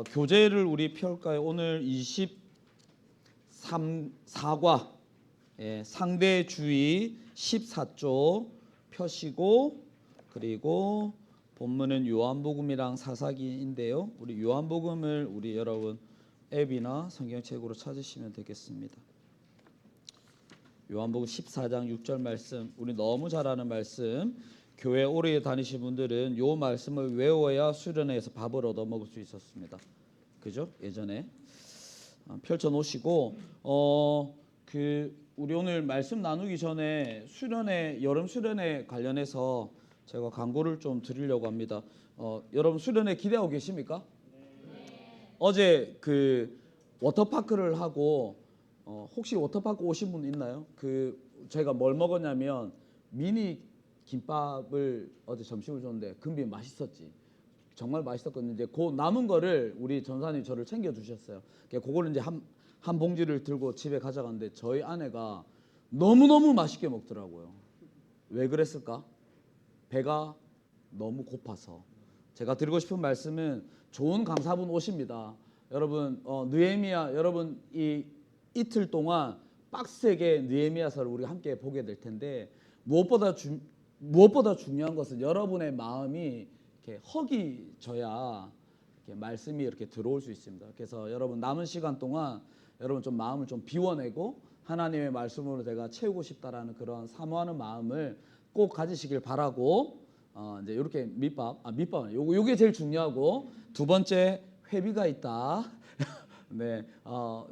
교재를 우리 펼까요? 오늘 24과 상대주의 14조 펴시고, 그리고 본문은 요한복음이랑 사사기인데요. 우리 요한복음을 우리 여러분 앱이나 성경책으로 찾으시면 되겠습니다. 요한복음 14장 6절 말씀, 우리 너무 잘 아는 말씀. 교회 오래 다니신 분들은 요 말씀을 외워야 수련회에서 밥을 얻어 먹을 수 있었습니다. 그죠? 예전에 펼쳐 놓으시고, 우리 오늘 말씀 나누기 전에 수련회, 여름 수련회 관련해서 제가 광고를 좀 드리려고 합니다. 여러분 수련회 기대하고 계십니까? 네. 어제 워터파크를 하고, 혹시 워터파크 오신 분 있나요? 제가 뭘 먹었냐면 미니 김밥을 어제 점심을 줬는데 금비 맛있었지. 정말 맛있었거든요. 이제 그 남은 거를 우리 전사님 저를 챙겨 주셨어요. 그거를 이제 한 봉지를 들고 집에 가져갔는데 저희 아내가 너무너무 맛있게 먹더라고요. 왜 그랬을까? 배가 너무 고파서. 제가 드리고 싶은 말씀은 좋은 강사분 오십니다. 여러분 느헤미야, 여러분 이틀 동안 빡세게 느헤미야서를 우리가 함께 보게 될 텐데, 무엇보다 중요한 것은 여러분의 마음이 이렇게 허기져야 이렇게 말씀이 이렇게 들어올 수 있습니다. 그래서 여러분 남은 시간 동안 여러분 좀 마음을 좀 비워내고 하나님의 말씀으로 내가 채우고 싶다라는 그런 사모하는 마음을 꼭 가지시길 바라고, 이제 이렇게 요게 제일 중요하고, 두 번째 회비가 있다. 네,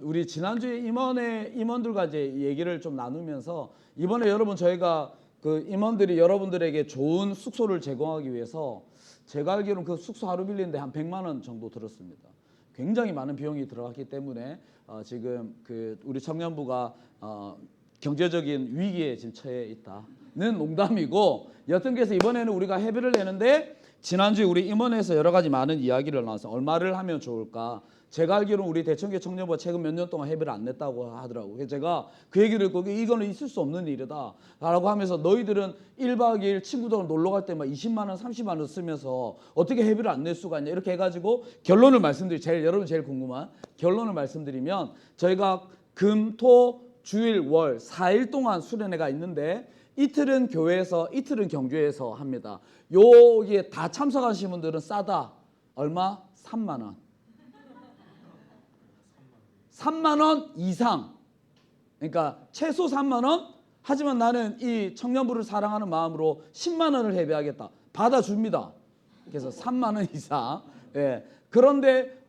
우리 지난주에 임원들과 이제 얘기를 좀 나누면서 이번에 여러분 저희가 임원들이 여러분들에게 좋은 숙소를 제공하기 위해서 제가 알기로는 그 숙소 하루 빌리는데 한 100만 원 정도 들었습니다. 굉장히 많은 비용이 들어갔기 때문에 지금 우리 청년부가 경제적인 위기에 지금 처해 있다는 농담이고, 여튼 그래서 이번에는 우리가 회비를 내는데, 지난주에 우리 임원회에서 여러 가지 많은 이야기를 나와서 얼마를 하면 좋을까. 제가 알기로는 우리 대청교 청년부가 최근 몇 년 동안 회비를 안 냈다고 하더라고요. 그래서 제가 그 얘기를 듣고 이거는 있을 수 없는 일이다 라고 하면서, 너희들은 1박 2일 친구들 놀러 갈 때 막 20만 원 30만 원 쓰면서 어떻게 회비를 안 낼 수가 있냐, 이렇게 해가지고 결론을 여러분 제일 궁금한 결론을 말씀드리면, 저희가 금, 토, 주일, 월 4일 동안 수련회가 있는데, 이틀은 교회에서 이틀은 경주에서 합니다. 여기에 다 참석하신 분들은 싸다. 얼마? 3만 원. 3만 원 이상. 그러니까 최소 3만 원. 하지만 나는 이 청년부를 사랑하는 마음으로 10만 원을 회비하겠다. 받아줍니다. 그래서 3만 원 이상. 예. 그런데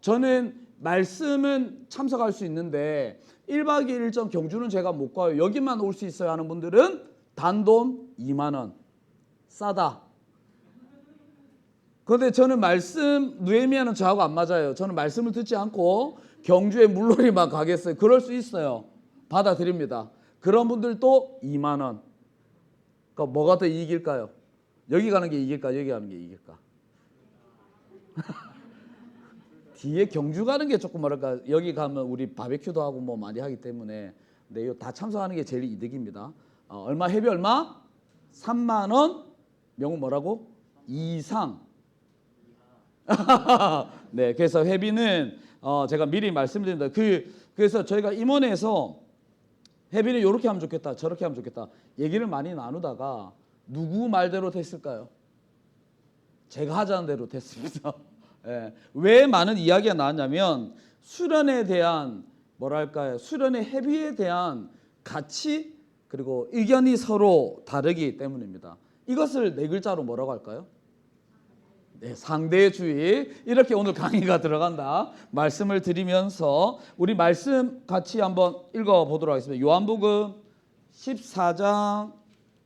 저는 말씀은 참석할 수 있는데 1박 2일 일정 경주는 제가 못 가요. 여기만 올 수 있어요 하는 분들은 단돈 2만 원. 싸다. 그런데 저는 느헤미야는 저하고 안 맞아요. 저는 말씀을 듣지 않고 경주에 물놀이만 가겠어요. 그럴 수 있어요. 받아드립니다. 그런 분들도 2만 원. 그러니까 뭐가 더 이익일까요? 여기 가는 게 이길까? 여기 가는 게 이길까? 뒤에 경주 가는 게 조금 뭐랄까, 여기 가면 우리 바베큐도 하고 뭐 많이 하기 때문에, 근데 이거 다 참석하는 게 제일 이득입니다. 얼마 회비 얼마? 3만 원. 명은 뭐라고? 이상. 네, 그래서 회비는 제가 미리 말씀드립니다. 그래서 저희가 임원회에서 회비는 이렇게 하면 좋겠다, 저렇게 하면 좋겠다 얘기를 많이 나누다가 누구 말대로 됐을까요? 제가 하자는 대로 됐습니다. 예, 왜 많은 이야기가 나왔냐면, 수련에 대한 수련의 회비에 대한 가치, 그리고 의견이 서로 다르기 때문입니다. 이것을 네 글자로 뭐라고 할까요? 네, 상대주의. 이렇게 오늘 강의가 들어간다 말씀을 드리면서 우리 말씀 같이 한번 읽어보도록 하겠습니다. 요한복음 14장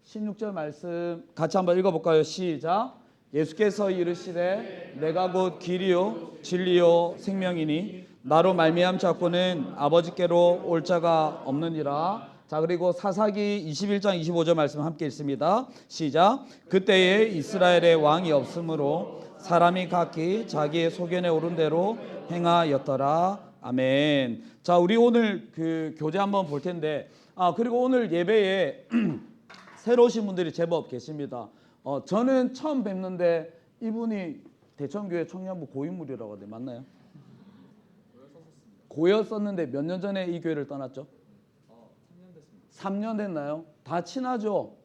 16절 말씀 같이 한번 읽어볼까요? 시작. 예수께서 이르시되 내가 곧 길이요 진리요 생명이니 나로 말미암 자고는 아버지께로 올 자가 없느니라. 자, 그리고 사사기 21장 25절 말씀 함께 읽습니다. 시작. 그때에 이스라엘의 왕이 없으므로 사람이 각기 자기의 소견에 오른 대로 행하였더라. 아멘. 자, 우리 오늘 교재 한번 볼 텐데, 그리고 오늘 예배에 새로 오신 분들이 제법 계십니다. 저는 처음 뵙는데 이분이 대천교회 청년부 고인물이라고 하던데 맞나요? 고였었는데 몇 년 전에 이 교회를 떠났죠? 3년 됐습니다. 3년 됐나요? 다 친하죠?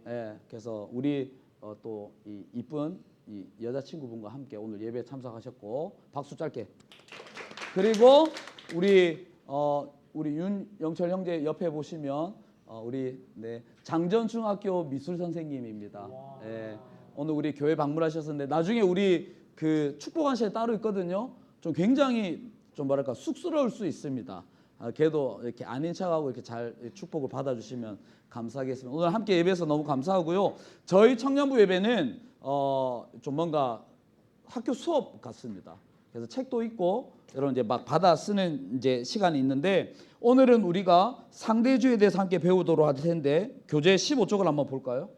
네. 그래서 우리 또 이 이쁜 이 여자친구분과 함께 오늘 예배에 참석하셨고 박수 짧게. 그리고 우리 윤영철 형제 옆에 보시면 우리 장전중학교 미술 선생님입니다. 예, 오늘 우리 교회 방문하셨는데 나중에 우리 그 축복한 시에 따로 있거든요. 좀 굉장히 좀 뭐랄까 쑥스러울 수 있습니다. 걔도 이렇게 아닌 척하고 이렇게 잘 축복을 받아주시면 감사하겠습니다. 오늘 함께 예배해서 너무 감사하고요. 저희 청년부 예배는 좀 뭔가 학교 수업 같습니다. 그래서 책도 있고 여러분 이제 막 받아 쓰는 이제 시간이 있는데 오늘은 우리가 상대주의에 대해서 함께 배우도록 할 텐데 교재 15쪽을 한번 볼까요?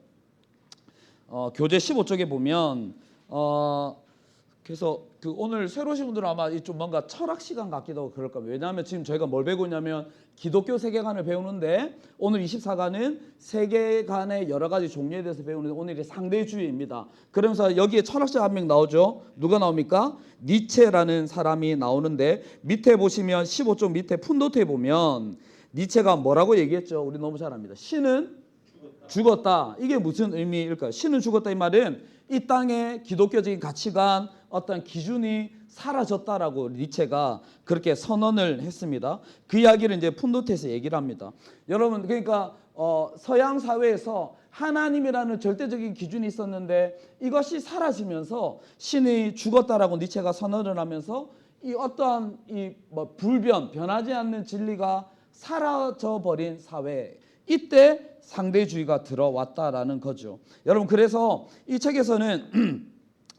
교재 15쪽에 보면 그래서 그 오늘 새로 오신 분들은 아마 좀 뭔가 철학 시간 같기도 하고 그럴 겁니다. 왜냐하면 지금 저희가 뭘 배우고 있냐면 기독교 세계관을 배우는데 오늘 24강은 세계관의 여러 가지 종류에 대해서 배우는데 오늘이 상대주의입니다. 그러면서 여기에 철학자 한 명 나오죠. 누가 나옵니까? 니체라는 사람이 나오는데 밑에 보시면 15쪽 밑에 푼노트에 보면 니체가 뭐라고 얘기했죠? 우리 너무 잘 압니다. 신은 죽었다. 이게 무슨 의미일까요? 신은 죽었다 이 말은 이 땅의 기독교적인 가치관 어떤 기준이 사라졌다라고 니체가 그렇게 선언을 했습니다. 그 이야기를 이제 푼노트에서 얘기를 합니다. 여러분 그러니까 서양 사회에서 하나님이라는 절대적인 기준이 있었는데 이것이 사라지면서 신이 죽었다라고 니체가 선언을 하면서 이 어떠한 불변 변하지 않는 진리가 사라져 버린 사회 이때 상대주의가 들어왔다라는 거죠. 여러분 그래서 이 책에서는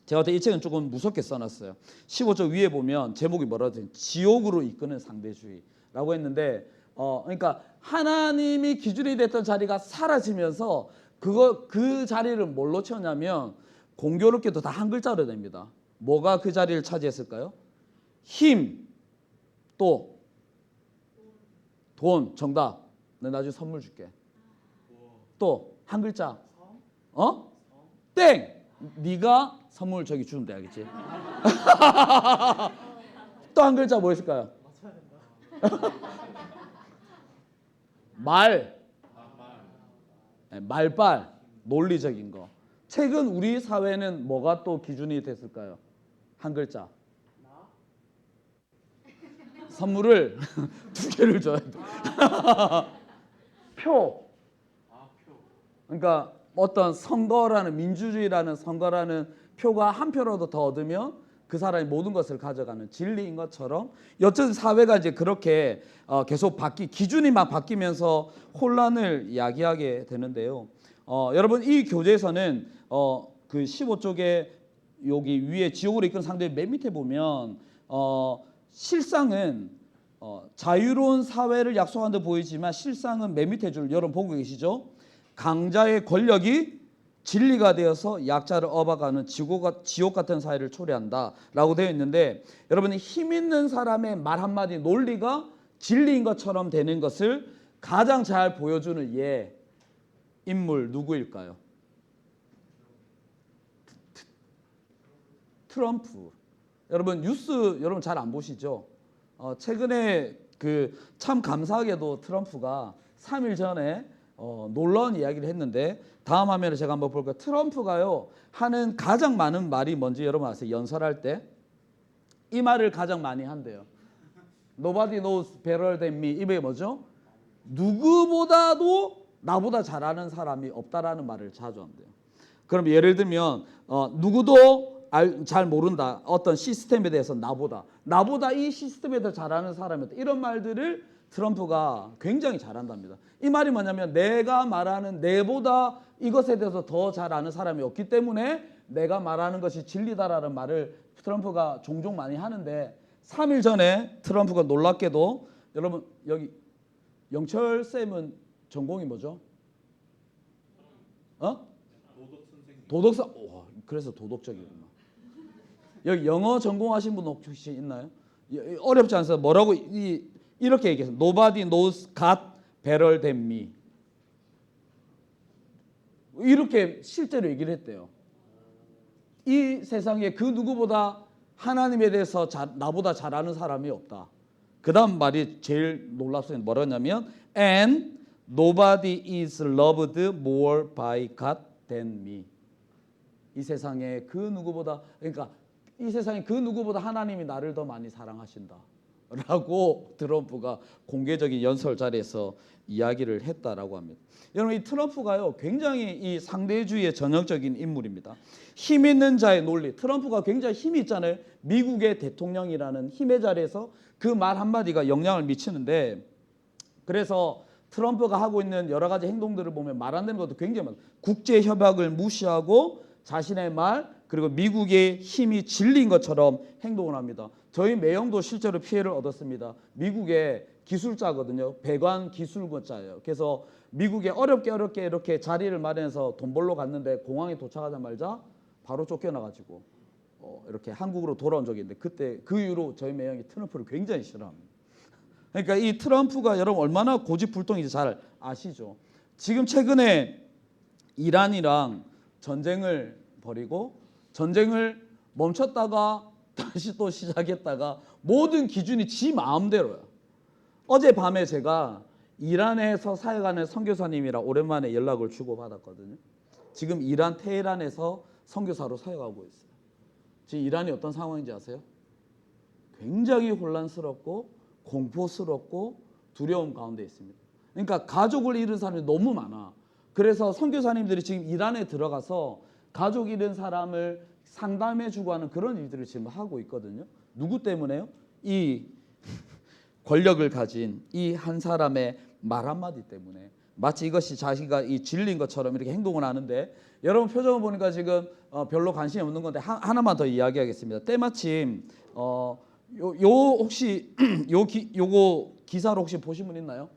제가 이 책은 조금 무섭게 써놨어요. 15쪽 위에 보면 제목이 뭐라고 해요? 지옥으로 이끄는 상대주의라고 했는데 그러니까 하나님이 기준이 됐던 자리가 사라지면서 그 자리를 뭘로 채웠냐면 공교롭게도 다 한 글자로 됩니다. 뭐가 그 자리를 차지했을까요? 힘, 또 돈, 정답. 내가 나중에 선물 줄게. 또 한 글자. 땡. 네가 선물 저기 주면 돼, 알겠지? 또 한 글자 뭐 있을까요? 말빨, 논리적인 거. 최근 우리 사회는 뭐가 또 기준이 됐을까요? 한 글자. 선물을 2개를 줘야 돼. 표. 그러니까 어떤 선거라는 민주주의라는 선거라는 표가 한 표라도 더 얻으면 그 사람이 모든 것을 가져가는 진리인 것처럼 여튼 사회가 이제 그렇게 계속 기준이 막 바뀌면서 혼란을 야기하게 되는데요. 여러분 이 교재에서는 그 15쪽에 여기 위에 지옥으로 이끄는 상대 맨 밑에 보면 실상은 자유로운 사회를 약속한 듯 보이지만 실상은 맨 밑에 줄 여러분 보고 계시죠? 강자의 권력이 진리가 되어서 약자를 업어가는 지옥 같은 사회를 초래한다라고 되어 있는데 여러분이 힘 있는 사람의 말 한마디 논리가 진리인 것처럼 되는 것을 가장 잘 보여주는 인물 누구일까요? 트럼프. 여러분 뉴스 여러분 잘 안 보시죠? 최근에 그 참 감사하게도 트럼프가 3일 전에 놀라운 이야기를 했는데 다음 화면을 제가 한번 볼까요? 트럼프가요 하는 가장 많은 말이 뭔지 여러분 아세요? 연설할 때 이 말을 가장 많이 한대요. Nobody knows better than me. 이게 뭐죠? 누구보다도 나보다 잘하는 사람이 없다라는 말을 자주 한대요. 그럼 예를 들면 누구도 잘 모른다. 어떤 시스템에 대해서 나보다 이 시스템에 더 잘하는 사람이 있다. 이런 말들을 트럼프가 굉장히 잘한답니다. 이 말이 뭐냐면 내가 말하는 내보다 이것에 대해서 더 잘 아는 사람이 없기 때문에 내가 말하는 것이 진리다라는 말을 트럼프가 종종 많이 하는데 3일 전에 트럼프가 놀랍게도 여러분 여기 영철 쌤은 전공이 뭐죠? 도덕사. 그래서 도덕적이구나. 여기 영어 전공하신 분 혹시 있나요? 어렵지 않아서 뭐라고 이렇게 얘기해서 Nobody knows God better than me. 이렇게 실제로 얘기를 했대요. 이 세상에 그 누구보다 하나님에 대해서 나보다 잘 아는 사람이 없다. 그 다음 말이 제일 놀랍습니다. 뭐라냐면 And nobody is loved more by God than me. 이 세상에 그 누구보다, 그러니까 이 세상에 그 누구보다 하나님이 나를 더 많이 사랑하신다 라고 트럼프가 공개적인 연설 자리에서 이야기를 했다라고 합니다. 여러분, 이 트럼프가요 굉장히 이 상대주의의 전형적인 인물입니다. 힘 있는 자의 논리. 트럼프가 굉장히 힘이 있잖아요. 미국의 대통령이라는 힘의 자리에서 그 말 한마디가 영향을 미치는데, 그래서 트럼프가 하고 있는 여러 가지 행동들을 보면 말 안 되는 것도 굉장히 많아요. 국제 협약을 무시하고 자신의 말, 그리고 미국의 힘이 진리인 것처럼 행동을 합니다. 저희 매형도 실제로 피해를 얻었습니다. 미국의 기술자거든요. 배관 기술자예요. 그래서 미국에 어렵게 이렇게 자리를 마련해서 돈 벌러 갔는데 공항에 도착하자마자 바로 쫓겨나가지고 이렇게 한국으로 돌아온 적이 있는데, 그때 그 이후로 저희 매형이 트럼프를 굉장히 싫어합니다. 그러니까 이 트럼프가 여러분 얼마나 고집불통인지 잘 아시죠? 지금 최근에 이란이랑 전쟁을 벌이고 전쟁을 멈췄다가 다시 또 시작했다가 모든 기준이 지 마음대로야. 어젯밤에 제가 이란에서 사역하는 선교사님이랑 오랜만에 연락을 주고받았거든요. 지금 이란 테헤란에서 선교사로 사역하고 있어요. 지금 이란이 어떤 상황인지 아세요? 굉장히 혼란스럽고 공포스럽고 두려움 가운데 있습니다. 그러니까 가족을 잃은 사람이 너무 많아. 그래서 선교사님들이 지금 이란에 들어가서 가족 잃은 사람을 상담해주고 하는 그런 일들을 지금 하고 있거든요. 누구 때문에요? 이 권력을 가진 이 한 사람의 말 한마디 때문에 마치 이것이 자기가 이 진리인 것처럼 이렇게 행동을 하는데, 여러분 표정을 보니까 지금 별로 관심이 없는 건데 하나만 더 이야기하겠습니다. 때마침 혹시 요거 기사를 혹시 보신 분 있나요?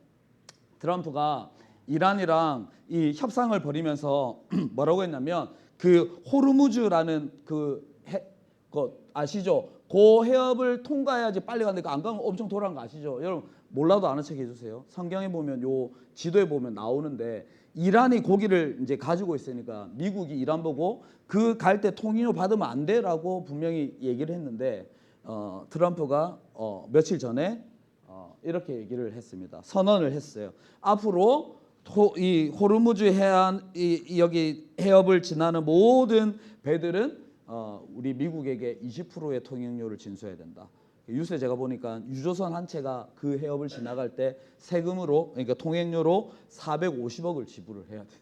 트럼프가 이란이랑 이 협상을 벌이면서 뭐라고 했냐면 그 호르무즈라는 그 아시죠? 그 해협을 통과해야지 빨리 가는데 안 가면 엄청 돌아간 거 아시죠? 여러분 몰라도 아는 척 해주세요. 성경에 보면 요 지도에 보면 나오는데, 이란이 고기를 이제 가지고 있으니까 미국이 이란 보고 그 갈 때 통행료 받으면 안 돼라고 분명히 얘기를 했는데, 트럼프가 며칠 전에 이렇게 얘기를 했습니다. 선언을 했어요. 앞으로 이 호르무즈 해안 여기 해협을 지나는 모든 배들은 우리 미국에게 20%의 통행료를 진수해야 된다. 뉴스에 제가 보니까 유조선 한 채가 그 해협을 지나갈 때 세금으로, 그러니까 통행료로 450억을 지불을 해야 된다.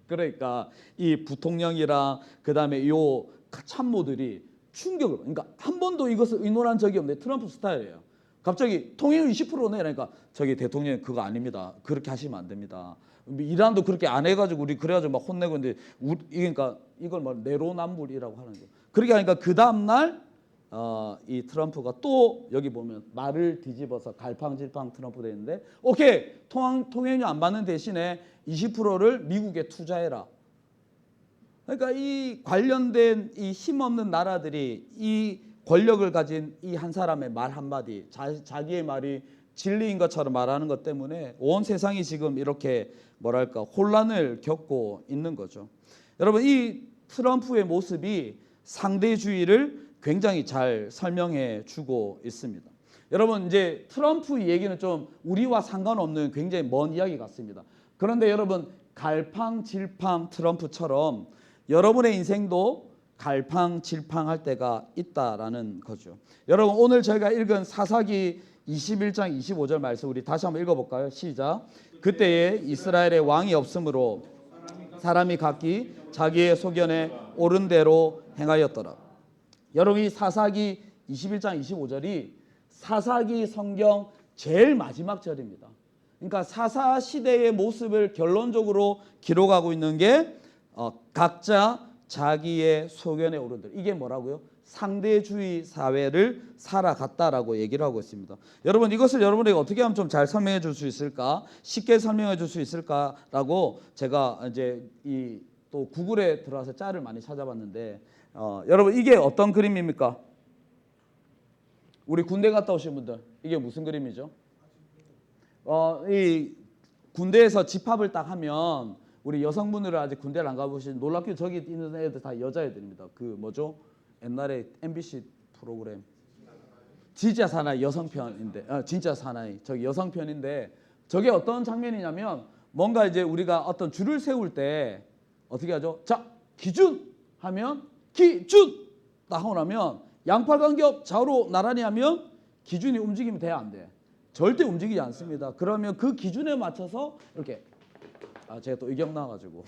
그러니까 이 부통령이랑 그다음에 요 참모들이 충격을, 그러니까 한 번도 이것을 의논한 적이 없는데 트럼프 스타일이에요. 갑자기 통행료 20% 내라니까 저기 대통령 그거 아닙니다. 그렇게 하시면 안 됩니다. 이란도 그렇게 안 해가지고 우리 그래가지고 막 혼내고 있는데 그러니까 이걸 뭐 내로남불이라고 하는 거예요. 그렇게 하니까 그 다음 날 이 트럼프가 또 여기 보면 말을 뒤집어서 갈팡질팡 트럼프 돼 있는데, 오케이 통행료 안 받는 대신에 20%를 미국에 투자해라. 그러니까 이 관련된 이 힘없는 나라들이 이 권력을 가진 이 한 사람의 말 한마디, 자기의 말이 진리인 것처럼 말하는 것 때문에 온 세상이 지금 이렇게 뭐랄까 혼란을 겪고 있는 거죠. 여러분, 이 트럼프의 모습이 상대주의를 굉장히 잘 설명해 주고 있습니다. 여러분, 이제 트럼프 얘기는 좀 우리와 상관없는 굉장히 먼 이야기 같습니다. 그런데 여러분, 갈팡질팡 트럼프처럼 여러분의 인생도 갈팡질팡할 때가 있다라는 거죠. 여러분, 오늘 저희가 읽은 사사기 21장 25절 말씀 우리 다시 한번 읽어볼까요? 시작. 그때에 이스라엘의 왕이 없으므로 사람이 각기 자기의 소견에 옳은 대로 행하였더라. 여러분, 이 사사기 21장 25절이 사사기 성경 제일 마지막 절입니다. 그러니까 사사 시대의 모습을 결론적으로 기록하고 있는 게 각자 자기의 소견에 옳은 대로, 이게 뭐라고요? 상대주의 사회를 살아갔다라고 얘기를 하고 있습니다. 여러분, 이것을 여러분에게 어떻게 하면 좀 잘 설명해 줄 수 있을까? 쉽게 설명해 줄 수 있을까라고 제가 이제 이 또 구글에 들어가서 짤을 많이 찾아봤는데, 여러분 이게 어떤 그림입니까? 우리 군대 갔다 오신 분들, 이게 무슨 그림이죠? 이 군대에서 집합을 딱 하면 우리 여성분들은 아직 군대를 안 가보신 놀랍게도 저기 있는 애들 다 여자애들입니다. 그 뭐죠? 옛날에 MBC 프로그램 진짜 사나이 여성편인데 진짜 사나이 저기 여성편인데 저게 어떤 장면이냐면 뭔가 이제 우리가 어떤 줄을 세울 때 어떻게 하죠? 자 기준 하면 기준 딱 하고 나면 양팔 간격 좌우로 나란히 하면 기준이 움직이면 돼 안 돼? 절대 움직이지 않습니다. 그러면 그 기준에 맞춰서 이렇게 제가 또 의경 나와가지고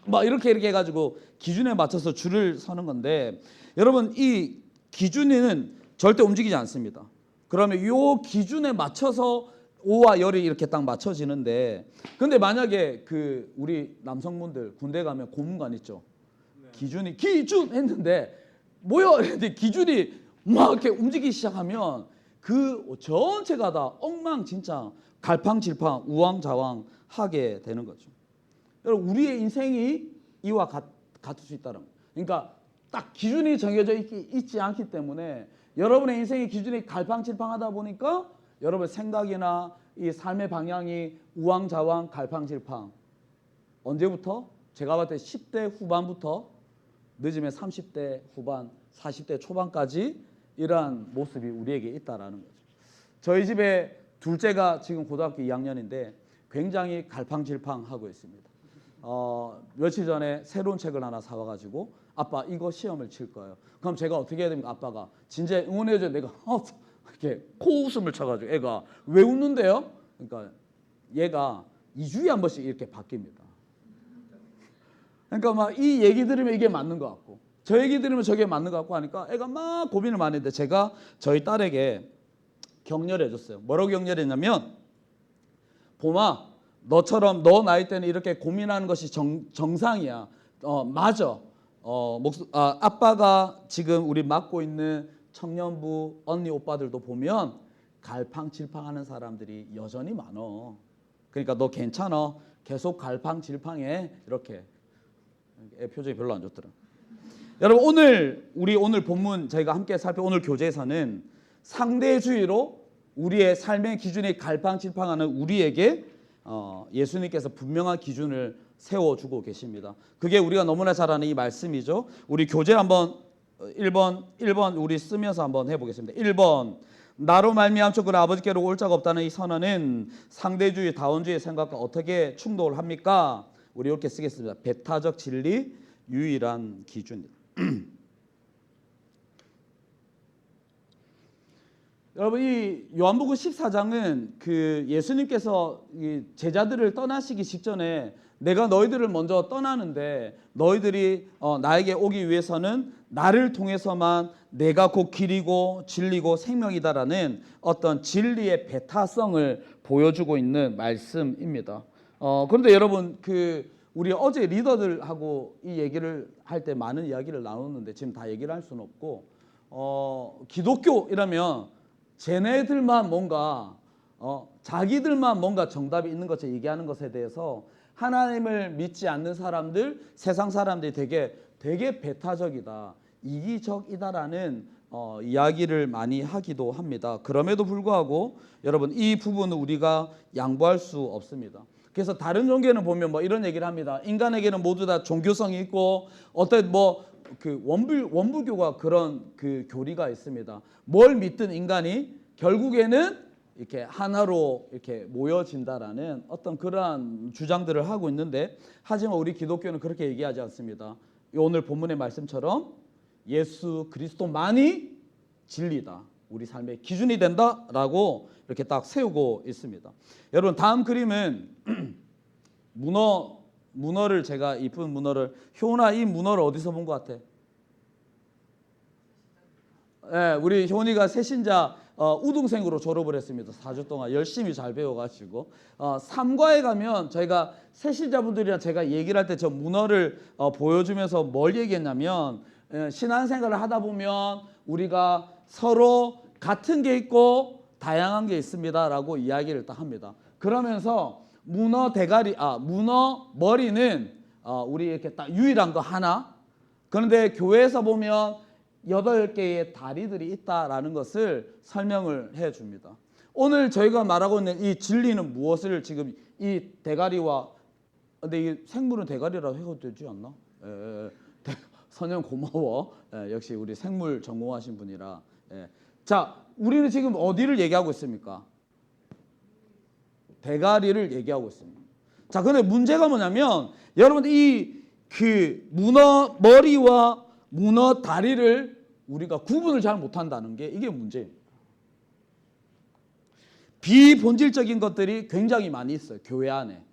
막 이렇게 해가지고 기준에 맞춰서 줄을 서는 건데 여러분 이 기준에는 절대 움직이지 않습니다. 그러면 이 기준에 맞춰서 오와 열이 이렇게 딱 맞춰지는데 근데 만약에 그 우리 남성분들 군대 가면 고문관 있죠. 기준이 기준 했는데 뭐야 했는데 기준이 막 이렇게 움직이기 시작하면 그 전체가 다 엉망진창 갈팡질팡 우왕좌왕 하게 되는 거죠. 여러분 우리의 인생이 이와 같을 수 있다는 거예요. 그러니까 딱 기준이 정해져 있지 않기 때문에 여러분의 인생의 기준이 갈팡질팡하다 보니까 여러분의 생각이나 이 삶의 방향이 우왕좌왕 갈팡질팡. 언제부터? 제가 봤을 때 10대 후반부터 늦으면 30대 후반 40대 초반까지 이러한 모습이 우리에게 있다라는 거죠. 저희 집에 둘째가 지금 고등학교 2학년인데 굉장히 갈팡질팡하고 있습니다. 며칠 전에 새로운 책을 하나 사와가지고 아빠 이거 시험을 칠 거예요. 그럼 제가 어떻게 해야 됩니까? 아빠가 진짜 응원해줘. 내가 이렇게 코웃음을 쳐가지고 애가 왜 웃는데요? 그러니까 얘가 2주에 한 번씩 이렇게 바뀝니다. 그러니까 막 이 얘기 들으면 이게 맞는 것 같고 저 얘기 들으면 저게 맞는 것 같고 하니까 애가 막 고민을 많이 했는데 제가 저희 딸에게 격려를 해줬어요. 뭐라고 격려했냐면 봄아 너처럼 너 나이 때는 이렇게 고민하는 것이 정상이야. 맞아. 아빠가 지금 우리 맡고 있는 청년부 언니 오빠들도 보면 갈팡질팡하는 사람들이 여전히 많어. 그러니까 너 괜찮아. 계속 갈팡질팡해. 이렇게. 애 표정이 별로 안 좋더라. 여러분 오늘 본문 저희가 함께 살펴 오늘 교재에서는 상대주의로 우리의 삶의 기준이 갈팡질팡하는 우리에게 예수님께서 분명한 기준을 세워주고 계십니다. 그게 우리가 너무나 잘 아는 이 말씀이죠. 우리 교재 한번 1번 우리 쓰면서 한번 해보겠습니다. 1번 나로 말미암아 그는 아버지께로 올 자가 없다는 이 선언은 상대주의 다원주의 생각과 어떻게 충돌합니까? 우리 이렇게 쓰겠습니다. 배타적 진리 유일한 기준. 여러분 이 요한복음 14장은 그 예수님께서 이 제자들을 떠나시기 직전에 내가 너희들을 먼저 떠나는데 너희들이 나에게 오기 위해서는 나를 통해서만 내가 곧 길이고 진리고 생명이다라는 어떤 진리의 배타성을 보여주고 있는 말씀입니다. 그런데 여러분 우리 어제 리더들하고 이 얘기를 할 때 많은 이야기를 나눴는데 지금 다 얘기를 할 수는 없고 기독교 이라면 쟤네들만 뭔가 자기들만 뭔가 정답이 있는 것을 얘기하는 것에 대해서 하나님을 믿지 않는 사람들 세상 사람들이 되게 배타적이다 이기적이다라는 이야기를 많이 하기도 합니다. 그럼에도 불구하고 여러분 이 부분은 우리가 양보할 수 없습니다. 그래서 다른 종교는 보면 뭐 이런 얘기를 합니다. 인간에게는 모두 다 종교성이 있고 어떤 원불교가 그런 그 교리가 있습니다. 뭘 믿든 인간이 결국에는 이렇게 하나로 이렇게 모여진다라는 어떤 그러한 주장들을 하고 있는데 하지만 우리 기독교는 그렇게 얘기하지 않습니다. 오늘 본문의 말씀처럼 예수 그리스도만이 진리다. 우리 삶의 기준이 된다라고 이렇게 딱 세우고 있습니다. 여러분 다음 그림은 문어를 제가 이쁜 문어를 효나 이 문어를 어디서 본 것 같아? 네, 우리 효니가 새신자 우등생으로 졸업을 했습니다. 4주 동안 열심히 잘 배워가지고 3과에 가면 저희가 새신자분들이랑 제가 얘기를 할 때 저 문어를 보여주면서 뭘 얘기했냐면 신앙생활을 하다 보면 우리가 서로 같은 게 있고 다양한 게 있습니다라고 이야기를 딱 합니다. 그러면서 문어 머리는 우리 이렇게 딱 유일한 거 하나. 그런데 교회에서 보면 8개의 다리들이 있다라는 것을 설명을 해 줍니다. 오늘 저희가 말하고 있는 이 진리는 무엇을 지금 이 대가리와 근데 이 생물은 대가리라도 해도 되지 않나? 예, 선영 고마워. 역시 우리 생물 전공하신 분이라. 자, 우리는 지금 어디를 얘기하고 있습니까? 대가리를 얘기하고 있습니다. 자, 근데 문제가 뭐냐면 여러분 그 문어 머리와 문어 다리를 우리가 구분을 잘 못한다는 게 이게 문제입니다. 비본질적인 것들이 굉장히 많이 있어요. 교회 안에.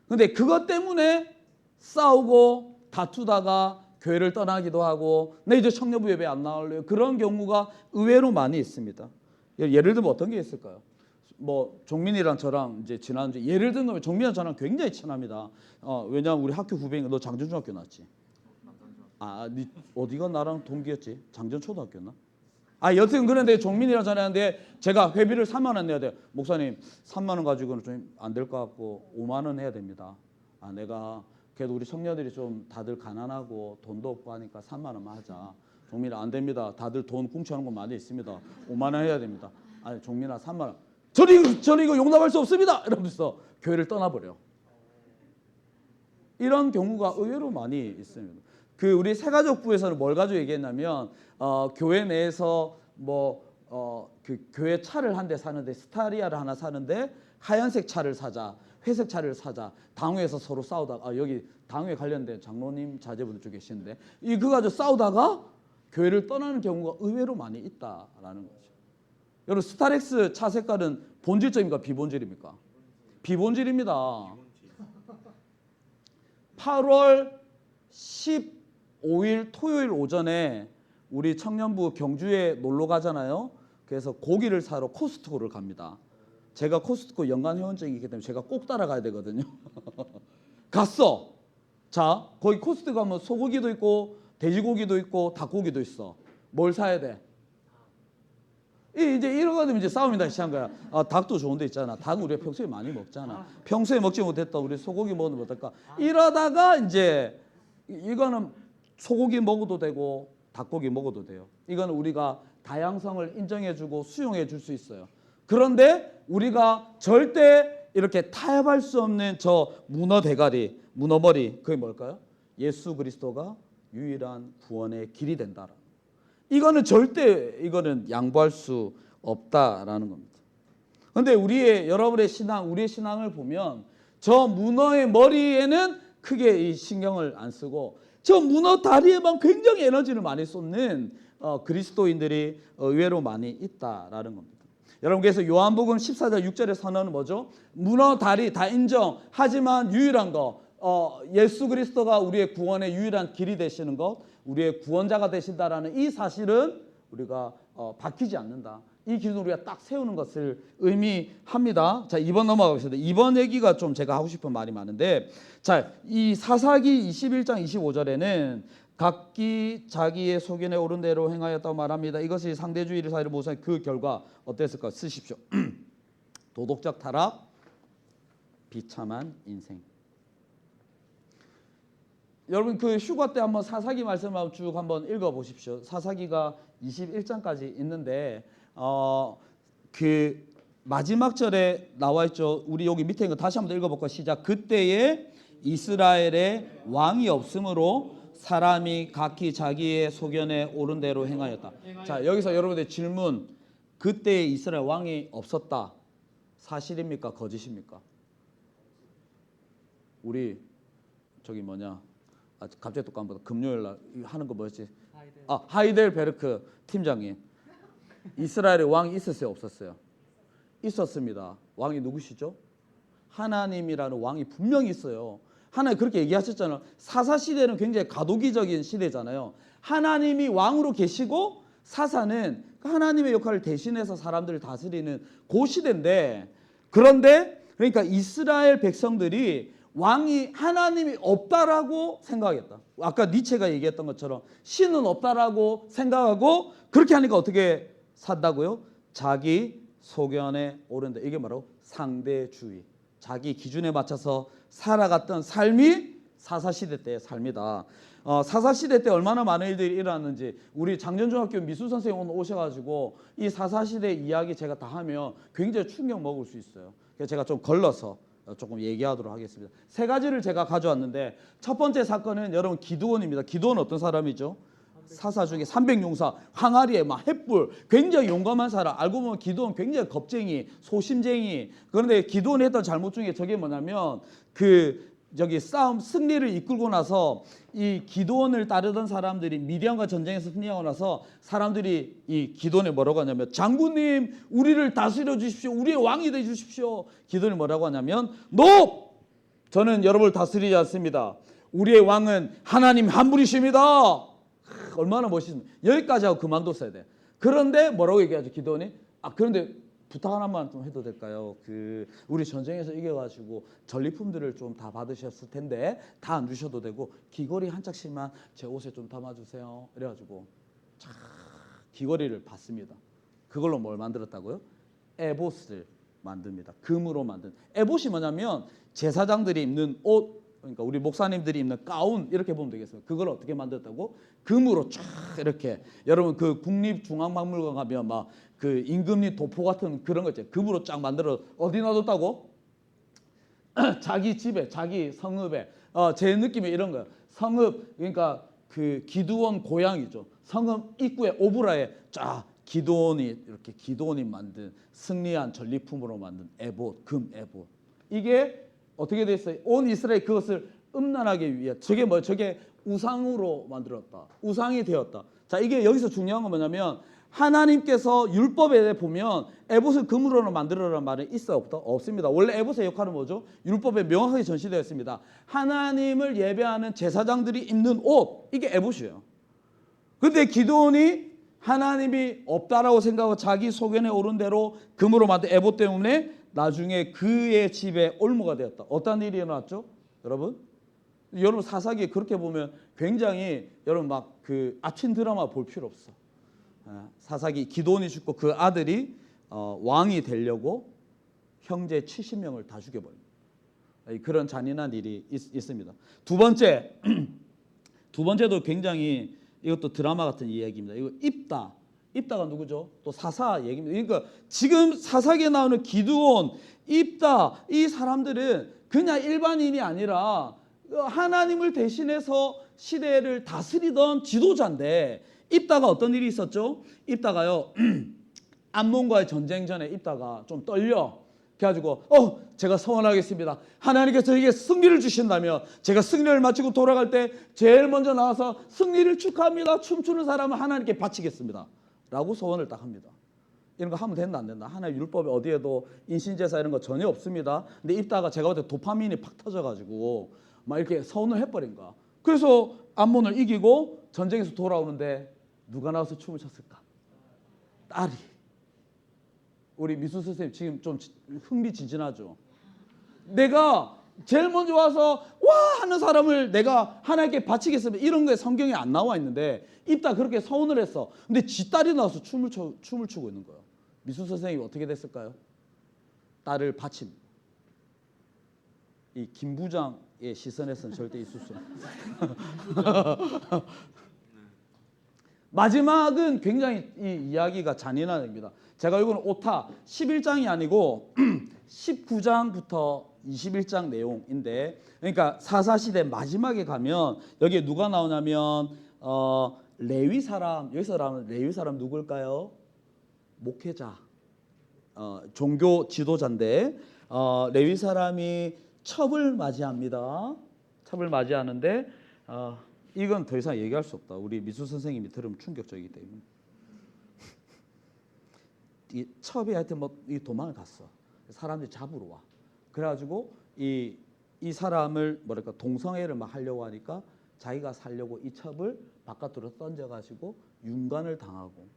근데 그것 때문에 싸우고 다투다가 교회를 떠나기도 하고 내 이제 청년부 예배 안 나올래요. 그런 경우가 의외로 많이 있습니다. 예를 들면 어떤 게 있을까요? 뭐 종민이랑 저랑 이제 지난주 예를 들면 종민이랑 저랑 굉장히 친합니다. 왜냐면 우리 학교 후배니까 너 장전중학교 나왔지? 네 어디가 나랑 동기였지? 장전초등학교였나? 여튼 그런데 종민이랑 전화하는데 제가 회비를 3만 원 내야 돼요. 목사님 3만 원 가지고는 좀 안 될 것 같고 5만 원 해야 됩니다. 내가 그래도 우리 청년들이 좀 다들 가난하고 돈도 없고 하니까 3만 원만 하자. 종민아 안 됩니다. 다들 돈 궁쳐하는 거 많이 있습니다. 5만 원 해야 됩니다. 종민아 3만 원. 저는 이거 용납할 수 없습니다. 이러면서 교회를 떠나버려. 이런 경우가 의외로 많이 있습니다. 그 우리 새가족부에서는 뭘 가지고 얘기했냐면 교회 내에서 그 교회 차를 한 대 사는데 스타리아를 하나 사는데 하얀색 차를 사자, 회색 차를 사자. 당회에서 서로 싸우다가 여기 당회 관련된 장로님 자제분들 쪽 계시는데 그거 가지고 싸우다가 교회를 떠나는 경우가 의외로 많이 있다라는 거죠. 여러분 스타렉스 차 색깔은 본질적입니까? 비본질입니까? 비본질입니다. 8월 15일 토요일 오전에 우리 청년부 경주에 놀러 가잖아요. 그래서 고기를 사러 코스트코를 갑니다. 제가 코스트코 연간 회원증이기 때문에 제가 꼭 따라가야 되거든요. 갔어. 자, 거기 코스트코 가면 소고기도 있고 돼지고기도 있고 닭고기도 있어. 뭘 사야 돼? 이제 이러고 이제 싸움이다 시작한 거야. 닭도 좋은 데 있잖아. 닭은 우리가 평소에 많이 먹잖아. 평소에 먹지 못했다. 우리 소고기 먹으면 어떨까? 이러다가 이제 이거는 소고기 먹어도 되고 닭고기 먹어도 돼요. 이거는 우리가 다양성을 인정해주고 수용해 줄 수 있어요. 그런데 우리가 절대 이렇게 타협할 수 없는 저 문어 대가리, 문어 머리, 그게 뭘까요? 예수 그리스도가 유일한 구원의 길이 된다. 이거는 절대 양보할 수 없다라는 겁니다. 그런데 여러분의 신앙, 우리의 신앙을 보면 저 문어의 머리에는 크게 이 신경을 안 쓰고 저 문어 다리에만 굉장히 에너지를 많이 쏟는 그리스도인들이 의외로 많이 있다라는 겁니다. 여러분 그래서 요한복음 14장 6절의 선언은 뭐죠? 문어 다리 다 인정. 하지만 유일한 거 예수 그리스도가 우리의 구원의 유일한 길이 되시는 것, 우리의 구원자가 되신다라는 이 사실은 우리가 바뀌지 않는다. 이 기준을 우리가 딱 세우는 것을 의미합니다. 자, 2번 넘어가겠습니다. 2번 얘기가 좀 제가 하고 싶은 말이 많은데, 자, 이 사사기 21장 25절에는 각기 자기의 소견에 오른 대로 행하였다고 말합니다. 이것이 상대주의를 사이로 모색한 그 결과 어땠을까? 쓰십시오. 도덕적 타락, 비참한 인생. 여러분 그 휴가 때 한번 사사기 말씀을 쭉 한번 읽어보십시오. 사사기가 21장까지 있는데 그 마지막 절에 나와 있죠. 우리 여기 밑에 있는 거 다시 한번 읽어볼까? 시작. 그때에 이스라엘에 왕이 없으므로 사람이 각기 자기의 소견에 옳은 대로 행하였다. 자, 여기서 여러분들 질문. 그때에 이스라엘 왕이 없었다. 사실입니까? 거짓입니까? 우리 저기 갑자기 또 깜빡. 금요일 날 하는 거 뭐였지? 하이델베르크 팀장님. 이스라엘에 왕이 있었어요, 없었어요? 있었습니다. 왕이 누구시죠? 하나님이라는 왕이 분명히 있어요. 하나님 그렇게 얘기하셨잖아요. 사사 시대는 굉장히 가도기적인 시대잖아요. 하나님이 왕으로 계시고 사사는 하나님의 역할을 대신해서 사람들을 다스리는 그 시대인데, 그런데 그러니까 이스라엘 백성들이 왕이 하나님이 없다라고 생각했다. 아까 니체가 얘기했던 것처럼 신은 없다라고 생각하고 그렇게 하니까 어떻게 산다고요? 자기 소견에 오른다. 이게 뭐라고? 상대주의. 자기 기준에 맞춰서 살아갔던 삶이 사사시대 때의 삶이다. 사사시대 때 얼마나 많은 일들이 일어났는지 우리 장전중학교 미술 선생님 오늘 오셔가지고 이 사사시대 이야기 제가 다 하면 굉장히 충격 먹을 수 있어요. 그래서 제가 좀 걸러서 조금 얘기하도록 하겠습니다. 세 가지를 제가 가져왔는데 첫 번째 사건은 여러분 기드온입니다. 기드온 어떤 사람이죠? 사사 중에 300용사, 항아리에 막 횃불, 굉장히 용감한 사람. 알고 보면 기드온 굉장히 겁쟁이, 소심쟁이. 그런데 기드온이 했던 잘못 중에 저게 뭐냐면 저기 싸움 승리를 이끌고 나서 이 기드온을 따르던 사람들이 미디안과 전쟁에서 승리하고 나서 사람들이 이 기드온에 뭐라고 하냐면 장군님 우리를 다스려 주십시오. 우리의 왕이 돼 주십시오. 기드온이 뭐라고 하냐면 노! 저는 여러분을 다스리지 않습니다. 우리의 왕은 하나님 한 분이십니다. 얼마나 멋있습니까? 여기까지 하고 그만뒀어야 돼. 그런데 뭐라고 얘기하죠 기드온이? 그런데 부탁 하나만 좀 해도 될까요? 우리 전쟁에서 이겨가지고 전리품들을 좀 다 받으셨을 텐데 다 안 주셔도 되고 귀걸이 한 짝씩만 제 옷에 좀 담아주세요. 이래가지고 귀걸이를 받습니다. 그걸로 뭘 만들었다고요? 에봇을 만듭니다. 금으로 만든. 에봇이 뭐냐면 제사장들이 입는 옷, 그러니까 우리 목사님들이 입는 가운 이렇게 보면 되겠습니다. 그걸 어떻게 만들었다고? 금으로 쫙 이렇게. 여러분 그 국립중앙박물관 가면 막 그 임금님 도포 같은 그런 거 있죠. 금으로 쫙 만들어 어디 놔뒀다고? 자기 집에, 자기 성읍에. 제 느낌이 이런 거예요. 성읍 그러니까 그 기드온 고향이죠. 성읍 입구에 오브라에 쫙 기드온이 이렇게 기드온이 만든 승리한 전리품으로 만든 에봇, 금 에봇. 이게 어떻게 됐어요? 온 이스라엘 그것을 음란하기 위해 저게 뭐 저게 우상으로 만들었다. 우상이 되었다. 자, 이게 여기서 중요한 건 뭐냐면 하나님께서 율법에 보면 에봇을 금으로 만들어라는 말은 있어 없다? 없습니다. 원래 에봇의 역할은 뭐죠? 율법에 명확하게 전시되어 있습니다. 하나님을 예배하는 제사장들이 입는 옷, 이게 에봇이에요. 그런데 기드온이 하나님이 없다라고 생각하고 자기 소견에 오른 대로 금으로 만든 에봇 때문에 나중에 그의 집에 올무가 되었다. 어떤 일이 일어났죠? 여러분 사사기에 그렇게 보면 굉장히 여러분 막 그 아침 드라마 볼 필요 없어. 사사기 기드온이 죽고 그 아들이 왕이 되려고 형제 70명을 다 죽여버립니다. 그런 잔인한 일이 있습니다. 두 번째도 굉장히 이것도 드라마 같은 이야기입니다. 이거 입다가 누구죠? 또 사사 얘기입니다. 그러니까 지금 사사기에 나오는 기드온, 입다 이 사람들은 그냥 일반인이 아니라 하나님을 대신해서 시대를 다스리던 지도자인데 입다가 어떤 일이 있었죠? 입다가요 암몬과의 전쟁 전에 입다가 좀 떨려. 그래가지고 제가 서원하겠습니다. 하나님께서 저에게 승리를 주신다면 제가 승리를 마치고 돌아갈 때 제일 먼저 나와서 승리를 축하합니다. 춤추는 사람은 하나님께 바치겠습니다. 라고 소원을 딱 합니다. 이런 거 하면 된다 안 된다? 하나님 율법에 어디에도 인신제사 이런 거 전혀 없습니다. 근데 입다가 제가 볼 때 도파민이 팍 터져가지고 막 이렇게 서원을 해버린 거야. 그래서 암몬을 이기고 전쟁에서 돌아오는데 누가 나와서 춤을 췄을까? 딸이. 우리 미수 선생님 지금 좀 흥미진진하죠? 내가 제일 먼저 와서 와 하는 사람을 내가 하나님께 바치겠습니다. 이런 게 성경에 안 나와 있는데 입다 그렇게 서운을 했어. 근데 지 딸이 나와서 춤을 추고 있는 거예요. 미수 선생님이 어떻게 됐을까요? 딸을 바칩니다. 이 김 부장의 시선에서는 절대 있을 수 없어요. 마지막은 굉장히 이 이야기가 잔인한 겁니다. 제가 이거는 오타 11장이 아니고 19장부터 21장 내용인데, 그러니까 사사시대 마지막에 가면 여기에 누가 나오냐면 레위 사람, 여기서 나오는 레위 사람 누굴까요? 목회자, 종교 지도자인데 레위 사람이 첩을 맞이합니다. 첩을 맞이하는데 이건 더 이상 얘기할 수 없다. 우리 미수 선생님이 들으면 충격적이기 때문에. 이 첩이 하여튼 이 도망을 갔어. 사람들이 잡으러 와. 그래가지고 이 사람을 뭐랄까 동성애를 막 하려고 하니까 자기가 살려고 이 첩을 바깥으로 던져가지고 윤관을 당하고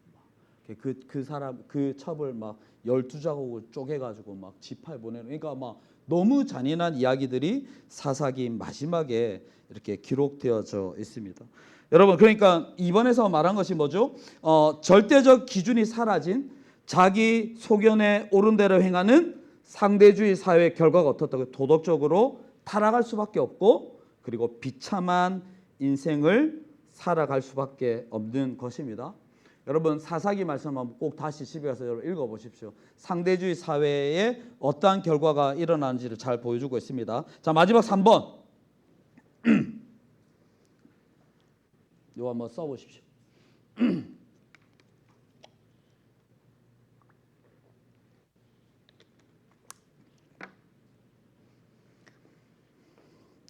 그 사람 그 첩을 막 12자국을 쪼개가지고 막 지파에 보내는. 그러니까 막 너무 잔인한 이야기들이 사사기 마지막에 이렇게 기록되어져 있습니다. 여러분 그러니까 이번에서 말한 것이 뭐죠? 절대적 기준이 사라진 자기 소견에 옳은 대로 행하는 상대주의 사회의 결과가 어떻다고요? 도덕적으로 타락할 수밖에 없고 그리고 비참한 인생을 살아갈 수밖에 없는 것입니다. 여러분 사사기 말씀 한번 꼭 다시 집에 가서 여러분 읽어보십시오. 상대주의 사회에 어떠한 결과가 일어나는지를 잘 보여주고 있습니다. 자, 마지막 3번 이거 한번 써보십시오.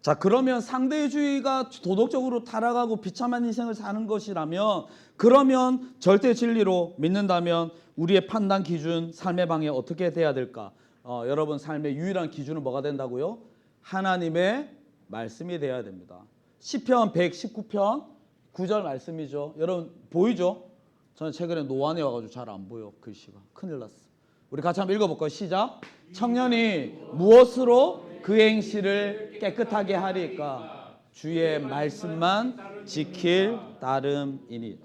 자, 그러면 상대주의가 도덕적으로 타락하고 비참한 인생을 사는 것이라면, 그러면 절대 진리로 믿는다면 우리의 판단 기준, 삶의 방향 어떻게 돼야 될까? 여러분 삶의 유일한 기준은 뭐가 된다고요? 하나님의 말씀이 돼야 됩니다. 시편 119편 9절 말씀이죠. 여러분 보이죠? 저는 최근에 노안에 와가지고 잘 안 보여. 글씨가 큰일 났어. 우리 같이 한번 읽어볼까요? 시작. 청년이 무엇으로 그 행실을 깨끗하게 하리까? 주의 말씀만 지킬 따름이니.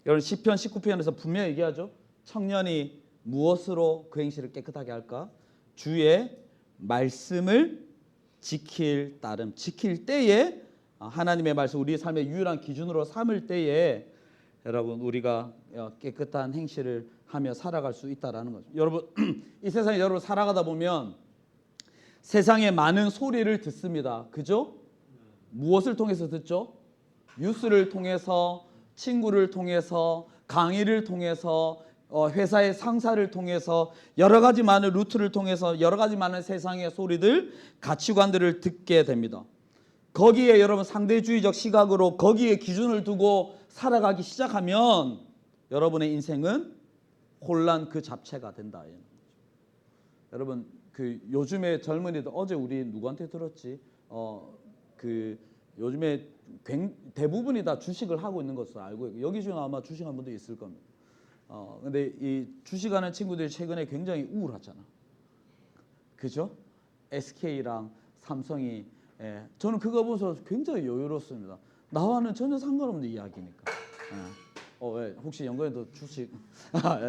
여러분 시편 19편에서 분명히 얘기하죠. 청년이 무엇으로 그 행실을 깨끗하게 할까? 주의 말씀을 지킬 따름. 지킬 때에 하나님의 말씀 우리의 삶의 유일한 기준으로 삼을 때에 여러분 우리가 깨끗한 행실을 하며 살아갈 수 있다라는 거죠. 여러분 이 세상에 여러분 살아가다 보면 세상에 많은 소리를 듣습니다. 그죠? 무엇을 통해서 듣죠? 뉴스를 통해서, 친구를 통해서, 강의를 통해서, 회사의 상사를 통해서, 여러 가지 많은 루트를 통해서 여러 가지 많은 세상의 소리들, 가치관들을 듣게 됩니다. 거기에 여러분 상대주의적 시각으로 거기에 기준을 두고 살아가기 시작하면 여러분의 인생은 혼란 그 자체가 된다. 여러분 그 요즘에 젊은이들 어제 우리 누구한테 들었지? 그 요즘에 대부분이 다 주식을 하고 있는 것을 알고 있고 여기 중에 아마 주식한 분도 있을 겁니다. 근데 이 주식하는 친구들이 최근에 굉장히 우울하잖아. 그죠? SK랑 삼성이 저는 그거 보면서 굉장히 여유롭습니다. 나와는 전혀 상관없는 이야기니까. 혹시 연구에도 주식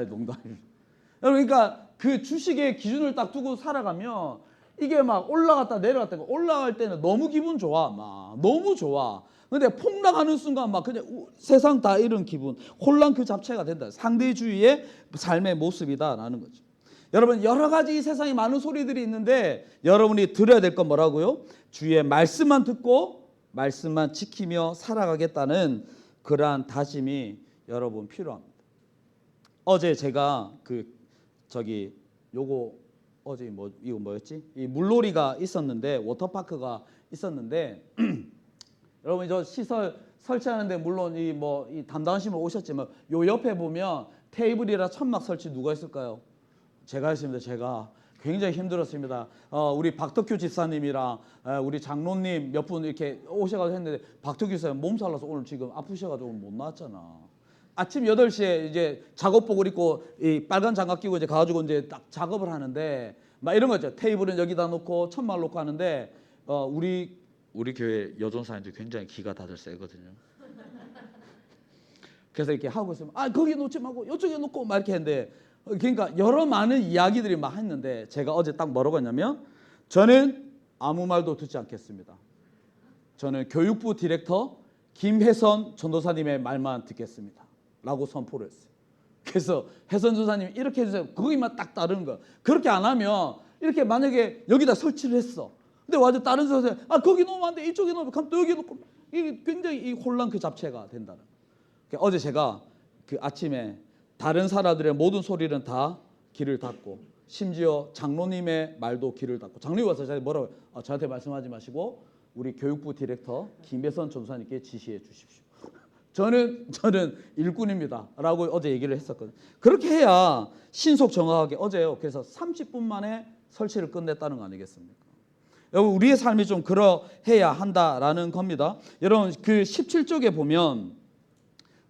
농담입니다. 그러니까 그 주식의 기준을 딱 두고 살아가면 이게 막 올라갔다 내려갔다 올라갈 때는 너무 기분 좋아. 막 너무 좋아. 근데 폭락하는 순간 막 그냥 세상 다 이런 기분, 혼란 그 자체가 된다. 상대주의의 삶의 모습이다라는 거죠. 여러분 여러 가지 이 세상에 많은 소리들이 있는데 여러분이 들어야 될 건 뭐라고요? 주의 말씀만 듣고 말씀만 지키며 살아가겠다는 그러한 다짐이 여러분 필요합니다. 어제 제가 어제 이거 뭐였지? 이 물놀이가 있었는데 워터파크가 있었는데 여러분 저 시설 설치하는데 물론 이 담당하신 분 오셨지만 요 옆에 보면 테이블이랑 천막 설치 누가 했을까요? 제가 했습니다. 제가 굉장히 힘들었습니다. 우리 박덕규 집사님이랑 우리 장로님 몇 분 이렇게 오셔가지고 했는데 박덕규 집사님 몸살 나서 오늘 지금 아프셔가지고 못 나왔잖아. 아침 8시에 이제 작업복을 입고 이 빨간 장갑 끼고 이제 가가지고 이제 딱 작업을 하는데 막 이런 거 있죠. 테이블은 여기다 놓고 천막 놓고 하는데 우리 교회 여전사님들 굉장히 기가 다들 세거든요. 그래서 이렇게 하고 있으면 거기 놓지 말고 이쪽에 놓고 막 이렇게 했는데 그러니까 여러 많은 이야기들이 막 했는데 제가 어제 딱 뭐라고 했냐면 저는 아무 말도 듣지 않겠습니다. 저는 교육부 디렉터 김혜선 전도사님의 말만 듣겠습니다. 라고 선포를 했어요. 그래서 혜선 전도사님이 이렇게 해주세요. 거기만 딱 따르는 거야. 그렇게 안 하면 이렇게 만약에 여기다 설치를 했어. 근데 와서 다른 선생님 거기 놓으면 안 돼. 이쪽에 놓으면 그럼 또 여기 놓고 이게 굉장히 이 혼란 그 자체가 된다는. 어제 제가 그 아침에 다른 사람들의 모든 소리는 다 귀를 닫고 심지어 장로님의 말도 귀를 닫고 장로님 와서 저한테 말씀하지 마시고 우리 교육부 디렉터 김혜선 전도사님께 지시해 주십시오. 저는 일꾼입니다 라고 어제 얘기를 했었거든요. 그렇게 해야 신속 정확하게 어제요. 그래서 30분 만에 설치를 끝냈다는 거 아니겠습니까? 여러분 우리의 삶이 좀 그러해야 한다라는 겁니다. 여러분 그 17쪽에 보면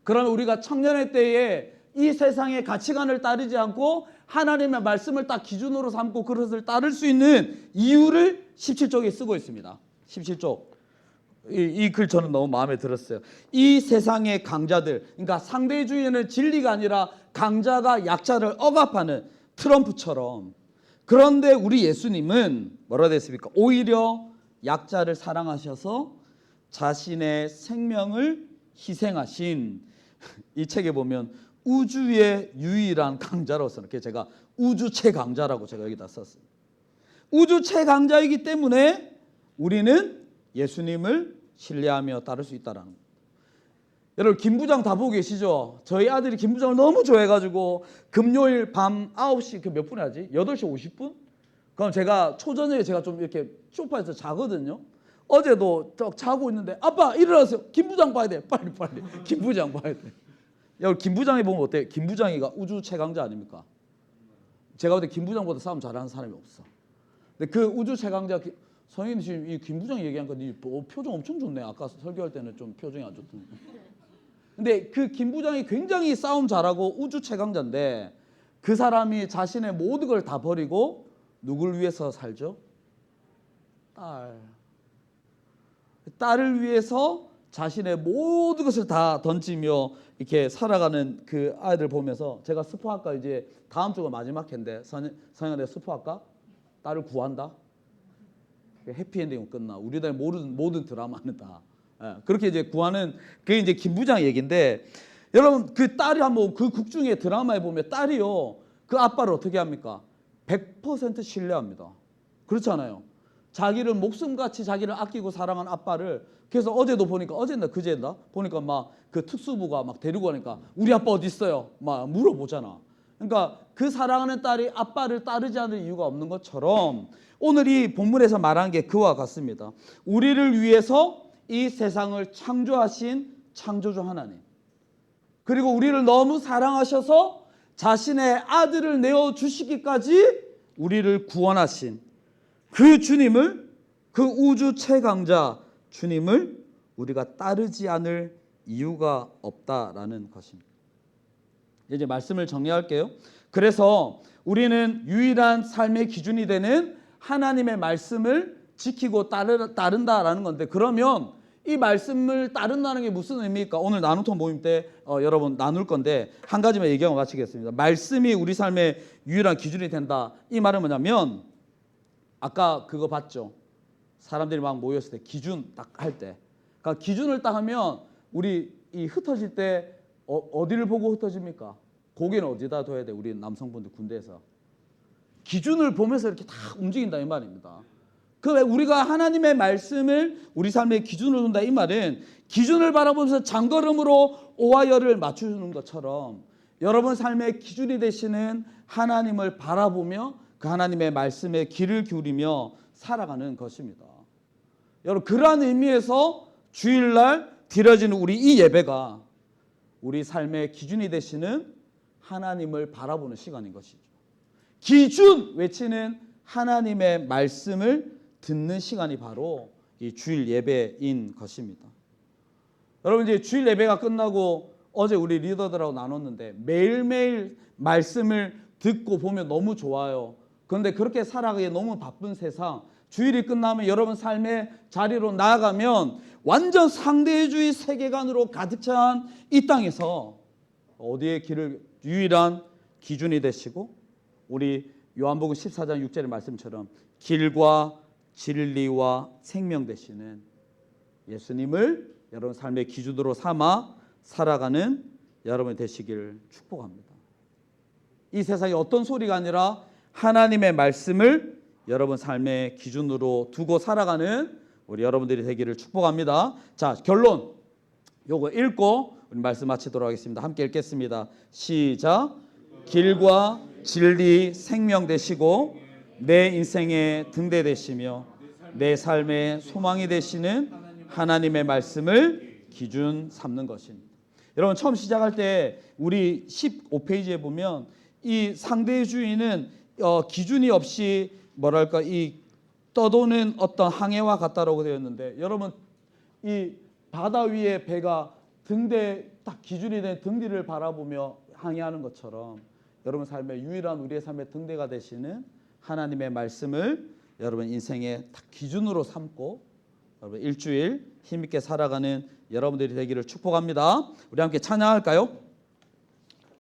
그러면 우리가 청년의 때에 이 세상의 가치관을 따르지 않고 하나님의 말씀을 딱 기준으로 삼고 그것을 따를 수 있는 이유를 17쪽에 쓰고 있습니다. 17쪽. 이 글 저는 너무 마음에 들었어요. 이 세상의 강자들, 그러니까 상대주의는 진리가 아니라 강자가 약자를 억압하는 트럼프처럼. 그런데 우리 예수님은 뭐라 됐습니까? 오히려 약자를 사랑하셔서 자신의 생명을 희생하신 이 책에 보면 우주의 유일한 강자로서 이렇게 제가 우주 최강자라고 제가 여기다 썼어요. 우주 최강자이기 때문에 우리는 예수님을 신뢰하며 따를 수 있다라는 거예요. 여러분 김부장 다 보고 계시죠? 저희 아들이 김부장을 너무 좋아해가지고 금요일 밤 9시 그 몇 분에 하지? 8시 50분? 그럼 제가 초저녁에 제가 좀 이렇게 소파에서 자거든요. 어제도 자고 있는데 아빠 일어나세요. 김부장 봐야 돼. 빨리 김부장 봐야 돼. 여러분 김부장이 보면 어때요? 김부장이가 우주 최강자 아닙니까? 제가 볼 때 김부장보다 싸움 잘하는 사람이 없어. 근데 그 우주 최강자 성인이 지금 이 김부장 얘기한 거 표정 엄청 좋네. 아까 설교할 때는 좀 표정이 안 좋던데. 근데 그 김부장이 굉장히 싸움 잘하고 우주 최강자인데 그 사람이 자신의 모든 걸 다 버리고 누굴 위해서 살죠? 딸을 위해서 자신의 모든 것을 다 던지며 이렇게 살아가는 그 아이들 보면서 제가 스포할까 이제 다음 주가 마지막 회인데 성현아 내가 스포할까? 딸을 구한다? 해피엔딩으로 끝나. 우리들 모든 드라마는 다 그렇게 이제 구하는 그게 이제 김부장 얘기인데 여러분 그 딸이 한번 그 극 중에 드라마에 보면 딸이요 그 아빠를 어떻게 합니까? 100% 신뢰합니다. 그렇잖아요. 자기를 목숨같이 자기를 아끼고 사랑한 아빠를 그래서 어제도 보니까 어제나 그제나 보니까 막 그 특수부가 막 데리고 가니까 우리 아빠 어디 있어요? 막 물어보잖아. 그러니까 그 사랑하는 딸이 아빠를 따르지 않을 이유가 없는 것처럼 오늘 이 본문에서 말한 게 그와 같습니다. 우리를 위해서 이 세상을 창조하신 창조주 하나님 그리고 우리를 너무 사랑하셔서 자신의 아들을 내어주시기까지 우리를 구원하신 그 주님을 그 우주 최강자 주님을 우리가 따르지 않을 이유가 없다라는 것입니다. 이제 말씀을 정리할게요. 그래서 우리는 유일한 삶의 기준이 되는 하나님의 말씀을 지키고 따른다라는 건데 그러면 이 말씀을 따른다는 게 무슨 의미입니까? 오늘 나눔통 모임 때 여러분 나눌 건데 한 가지만 얘기하고 마치겠습니다. 말씀이 우리 삶의 유일한 기준이 된다. 이 말은 뭐냐면 아까 그거 봤죠? 사람들이 막 모였을 때 기준 딱 할 때 그러니까 기준을 딱 하면 우리 이 흩어질 때 어디를 보고 흩어집니까? 고개는 어디다 둬야 돼? 우리 남성분들 군대에서 기준을 보면서 이렇게 다 움직인다 이 말입니다. 그 우리가 하나님의 말씀을 우리 삶의 기준으로 둔다 이 말은 기준을 바라보면서 장걸음으로 오하여를 맞추는 것처럼 여러분 삶의 기준이 되시는 하나님을 바라보며 그 하나님의 말씀에 귀를 기울이며 살아가는 것입니다. 여러분 그러한 의미에서 주일날 드려지는 우리 이 예배가 우리 삶의 기준이 되시는 하나님을 바라보는 시간인 것이죠. 기준 외치는 하나님의 말씀을 듣는 시간이 바로 이 주일 예배인 것입니다. 여러분 이제 주일 예배가 끝나고 어제 우리 리더들하고 나눴는데 매일매일 말씀을 듣고 보면 너무 좋아요. 그런데 그렇게 살아가기에 너무 바쁜 세상 주일이 끝나면 여러분 삶의 자리로 나아가면 완전 상대주의 세계관으로 가득 찬 이 땅에서 어디에 길을 유일한 기준이 되시고 우리 요한복음 14장 6절의 말씀처럼 길과 진리와 생명 되시는 예수님을 여러분 삶의 기준으로 삼아 살아가는 여러분 되시기를 축복합니다. 이 세상에 어떤 소리가 아니라 하나님의 말씀을 여러분 삶의 기준으로 두고 살아가는 우리 여러분들이 되기를 축복합니다. 자, 결론 요거 읽고 우리 말씀 마치도록 하겠습니다. 함께 읽겠습니다. 시작. 길과 진리 생명 되시고 내 인생의 등대 되시며 내 삶의 소망이 되시는 하나님의 말씀을 기준 삼는 것입니다. 여러분 처음 시작할 때 우리 15페이지에 보면 이 상대주의는 기준이 없이 뭐랄까 이 떠도는 어떤 항해와 같다라고 되었는데 여러분 이 바다 위에 배가 등대 딱 기준이 된 등뒤를 바라보며 항해하는 것처럼 여러분 삶의 유일한 우리의 삶의 등대가 되시는 하나님의 말씀을 여러분 인생의 딱 기준으로 삼고 여러분 일주일 힘있게 살아가는 여러분들이 되기를 축복합니다. 우리 함께 찬양할까요?